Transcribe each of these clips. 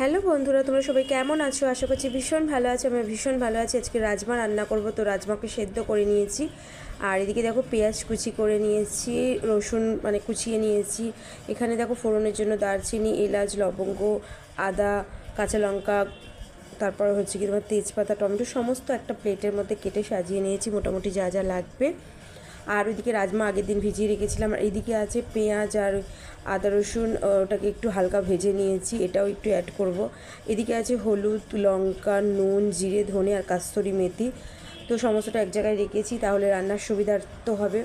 Hello বন্ধুরা, তোমরা সবাই কেমন আছো? আশা করছি ভীষণ ভালো আছো। আমি ভীষণ ভালো আছি। আজকে রাজমা রান্না করব, তো রাজমাকে সেদ্ধ করে নিয়েছি। আর এদিকে দেখো পেঁয়াজ কুচি করে নিয়েছি, রসুন কুচিয়ে নিয়েছি। এখানে দেখো ফোড়নের জন্য দারচিনি, এলাচ, লবঙ্গ, আদা, কাঁচা লঙ্কা, তারপর হচ্ছে কি তোমার তেজপাতা, টমেটো সমস্ত একটা প্লেটের মধ্যে কেটে সাজিয়ে নিয়েছি মোটামুটি যা যা লাগবে। আর ওইদিকে রাজমা আগের দিন ভিজিয়ে রেখেছিলাম। আর এইদিকে আছে পেঁয়াজ আর আদা রসুন, ওটাকে একটু হালকা ভেজে নিয়েছি, এটাও একটু অ্যাড করব। এদিকে আছে হলুদ, লঙ্কা, নুন, জিরে, ধনে আর কাস্তরি মেথি। তো সমস্তটা এক জায়গায় রেখেছি, তাহলে রান্নার সুবিধার্থ হবে।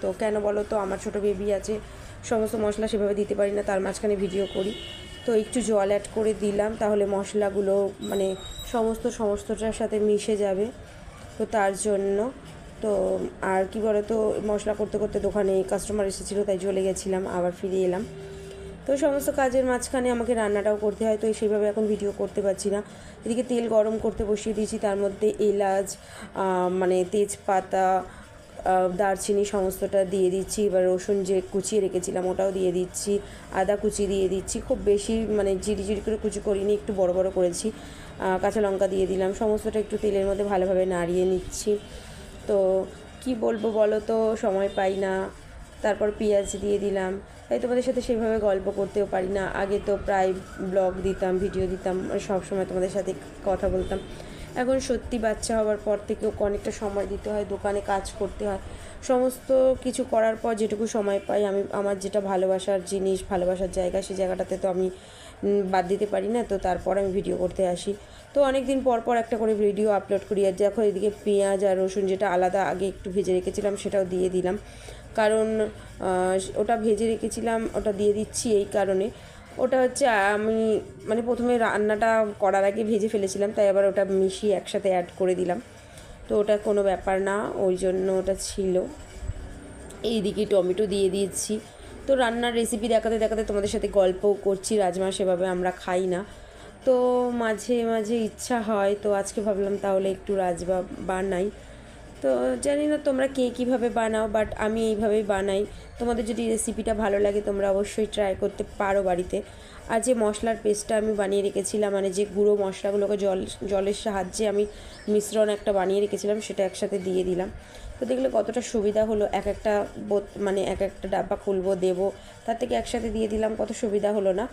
তো কেন বলো তো, আমার ছোটো বেবি আছে, সমস্ত মশলা সেভাবে দিতে পারি না, তার মাঝখানে ভিডিও করি। তো একটু জল অ্যাড করে দিলাম, তাহলে মশলাগুলো সমস্তটার সাথে মিশে যাবে। তো তার জন্য তো আর কি বলো তো, মশলা করতে করতে দোকানে কাস্টমার এসেছিলো, তাই চলে গেছিলাম, আবার ফিরে এলাম। তো সমস্ত কাজের মাঝখানে আমাকে রান্নাটাও করতে হয়, তো সেইভাবে এখন ভিডিও করতে পারছি না। এদিকে তেল গরম করতে বসিয়ে দিয়েছি, তার মধ্যে এলাচ, তেজপাতা, দারচিনি সমস্তটা দিয়ে দিচ্ছি। এবার রসুন যে কুচিয়ে রেখেছিলাম ওটাও দিয়ে দিচ্ছি, আদা কুচি দিয়ে দিচ্ছি, খুব বেশি ঝিরি ঝিরি করে কুচি করিনি, একটু বড় বড় করেছি। কাঁচা লঙ্কা দিয়ে দিলাম, সমস্তটা একটু তেলের মধ্যে ভালোভাবে নাড়িয়ে নিচ্ছি। তো কি বলবো বলো তো, সময় পাই না। তারপর পেঁয়াজ দিয়ে দিলাম, তাই তোমাদের সাথে সেইভাবে গল্প করতেও পারি না। আগে তো প্রায় ব্লগ দিতাম, ভিডিও দিতাম, সব সময় তোমাদের সাথে কথা বলতাম। এখন সত্যি বাচ্চা হওয়ার পর থেকেও অনেকটা সময় দিতে হয়, দোকানে কাজ করতে হয়, সমস্ত কিছু করার পর যেটুকু সময় পাই আমি আমার যেটা ভালোবাসার জিনিস, ভালোবাসার জায়গা, সেই জায়গাটাতে তো আমি বাদ দিতে পারি না। তো তারপর আমি ভিডিও করতে আসি। তো অনেক দিন পর পর একটা করে ভিডিও আপলোড করি। আর দেখো এদিকে পেঁয়াজ আর রসুন যেটা আলাদা আগে একটু ভেজে রেখেছিলাম সেটাও দিয়ে দিলাম, কারণ ওটা ভেজে রেখেছিলাম, ওটা দিয়ে দিচ্ছি এই কারণে, ওটা হচ্ছে আমি প্রথমে রান্নাটা করার আগে ভেজে ফেলেছিলাম, তাই আবার ওটা মিশিয়ে একসাথে অ্যাড করে দিলাম। তো ওটা কোনো ব্যাপার না, ওই জন্য ওটা ছিল। এইদিকে টমেটো দিয়ে দিয়েছি। তো রান্নার রেসিপি দেখাতে দেখাতে তোমাদের সাথে গল্পও করছি। রাজমা সেভাবে আমরা খাই না, তো মাঝে মাঝে ইচ্ছা হয়, তো আজকে ভাবলাম তাহলে একটু রাজমা বানাই। তো জানি না তোমরা কে কীভাবে বানাও, বাট আমি এইভাবেই বানাই। তোমাদের যদি রেসিপিটা ভালো লাগে তোমরা অবশ্যই ট্রাই করতে পারো বাড়িতে। আর যে মশলার পেস্টটা আমি বানিয়ে রেখেছিলাম, যে গুঁড়ো মশলাগুলোকে জলের সাহায্যে আমি মিশ্রণ একটা বানিয়ে রেখেছিলাম, সেটা একসাথে দিয়ে দিলাম। তো দেখলে কতটা সুবিধা হলো, এক একটা এক একটা ডাব্বা খুলবো, দেবো, তার থেকে একসাথে দিয়ে দিলাম, কত সুবিধা হলো না?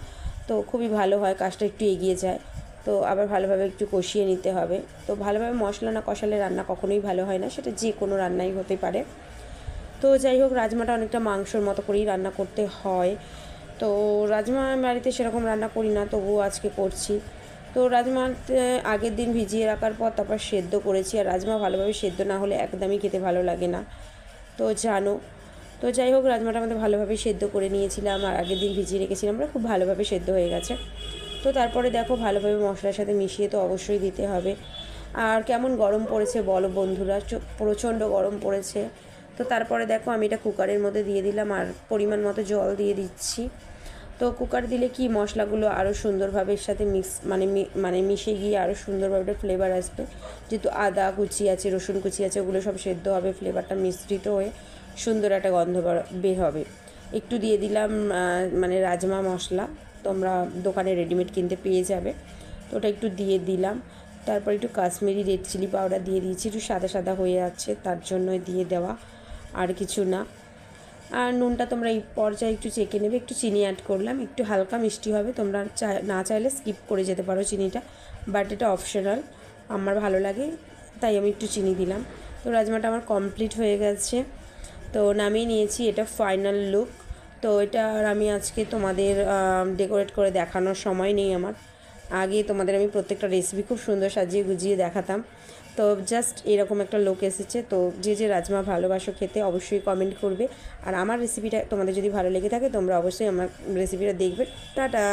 তো খুবই ভালো হয়, কাজটা একটু এগিয়ে যায়। তো আবার ভালোভাবে একটু কষিয়ে নিতে হবে। তো ভালোভাবে মশলা না কষালে রান্না কখনোই ভালো হয় না, সেটা যে কোনো রান্নাই হতে পারে। তো যাই হোক, রাজমাটা অনেকটা মাংসর মতো করেই রান্না করতে হয়। তো রাজমা বাড়িতে সেরকম রান্না করি না, তবুও আজকে করছি। তো রাজমা আগের দিন ভিজিয়ে রাখার পর তারপর সেদ্ধ করেছি। আর রাজমা ভালোভাবে সেদ্ধ না হলে একদমই খেতে ভালো লাগে না, তো জানো। তো যাই হোক, রাজমাটা আমাদের ভালোভাবে সেদ্ধ করে নিয়েছিলাম, আর আগের দিন ভিজিয়ে রেখেছিলাম, আমরা খুব ভালোভাবে সেদ্ধ হয়ে গেছে। তো তারপরে দেখো ভালোভাবে মশলার সাথে মিশিয়ে তো অবশ্যই দিতে হবে। আর কেমন গরম পড়েছে বলো বন্ধুরা, প্রচণ্ড গরম পড়েছে। তো তারপরে দেখো আমি এটা কুকারের মধ্যে দিয়ে দিলাম, আর পরিমাণ মতো জল দিয়ে দিচ্ছি। তো কুকার দিলে কি মশলাগুলো আরও সুন্দরভাবে এর সাথে মিশে গিয়ে আরও সুন্দরভাবে একটা ফ্লেভার আসবে। যেহেতু আদা কুচি আছে, রসুন কুচি আছে, ওগুলো সব সেদ্ধ হবে, ফ্লেভারটা মিশ্রিত হয়ে সুন্দর একটা গন্ধ বের হবে। একটু দিয়ে দিলাম রাজমা মশলা, তোমরা দোকানে রেডিমেড কিনতে পেয়ে যাবে। তো ওটা একটু দিয়ে দিলাম। তারপর একটু কাশ্মীরি রেড চিলি পাউডার দিয়ে দিয়েছি, একটু সাদা সাদা হয়ে যাচ্ছে তার জন্যই দিয়ে দেওয়া, আর কিছু না। আর নুনটা তোমরা এই পর্যায়ে একটু চেখে নেবে, একটু চিনি অ্যাড করলাম, একটু হালকা মিষ্টি হবে, তোমরা না চাইলে স্কিপ করে যেতে পারো চিনিটা, বাট এটা অপশনাল, আমার ভালো লাগে তাই আমি একটু চিনি দিলাম। তো রাজমাটা আমার কমপ্লিট হয়ে গেছে, তো নামিয়ে নিয়েছি। এটা ফাইনাল লুক। তো এটা আর আমি আজকে তোমাদের ডেকোরেট করে দেখানোর সময় নেই আমার, আগে তোমাদের আমি প্রত্যেকটা রেসিপি খুব সুন্দর সাজিয়ে গুজিয়ে দেখাতাম। তো জাস্ট এরকম একটা লোক এসেছে। তো যে যে রাজমা ভালোবাসো খেতে অবশ্যই কমেন্ট করবে, আর আমার রেসিপিটা তোমাদের যদি ভালো লেগে থাকে তোমরা অবশ্যই আমার রেসিপিটা দেখবে। টাটা।